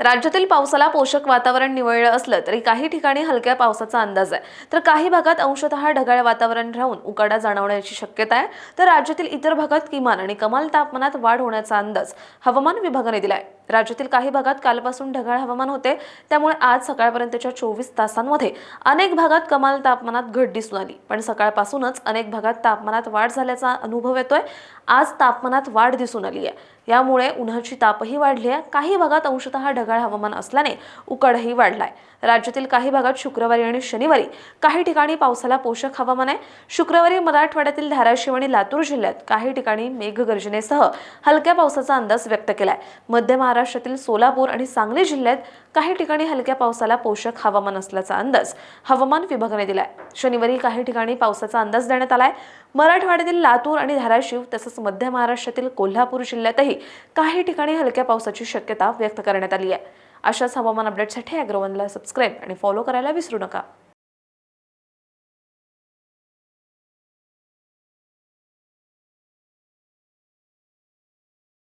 राज्यातील पावसाला पोषक वातावरण निवळलं असलं तरी काही ठिकाणी हलक्या पावसाचा अंदाज आहे, तर काही भागात अंशतः ढगाळ वातावरण राहून उकाडा जाणवण्याची शक्यता आहे. तर राज्यातील इतर भागात किमान आणि कमाल तापमानात वाढ होण्याचा अंदाज हवामान विभागाने दिलाय. राज्यातील काही भागात कालपासून ढगाळ हवामान होते, त्यामुळे आज सकाळपर्यंतच्या 24 तासांमध्ये अनेक भागात कमाल तापमानात घट दिसून आली. पण सकाळपासूनच अनेक भागात तापमानात वाढ झाल्याचा अनुभव येतोय. आज तापमानात वाढ दिसून आली आहे. यामुळे उन्हाची तापही वाढली आहे. काही भागात अंशतः ढगाळ हवामान असल्याने उकाडाही वाढलाय. राज्यातील काही भागात शुक्रवारी आणि शनिवारी काही ठिकाणी पावसाला पोषक हवामान आहे. शुक्रवारी मराठवाड्यातील धाराशिव आणि लातूर जिल्ह्यात काही ठिकाणी मेघगर्जनेसह हलक्या पावसाचा अंदाज व्यक्त केलाय. मध्य महाराष्ट्रातील सोलापूर आणि सांगली जिल्ह्यात काही ठिकाणी हलक्या पावसाला पोषक हवामान असल्याचा अंदाज हवामान विभागाने दिलाय. शनिवारी काही ठिकाणी पावसाचा अंदाज देण्यात आलाय. मराठवाड्यातील लातूर आणि धाराशिव तसंच मध्य महाराष्ट्रातील कोल्हापूर जिल्ह्यातही काही ठिकाणी हलक्या पावसाची शक्यता व्यक्त करण्यात आली आहे. अशाच हवामान अपडेटसाठी अॅग्रोवनला सबस्क्राईब आणि फॉलो करायला विसरू नका.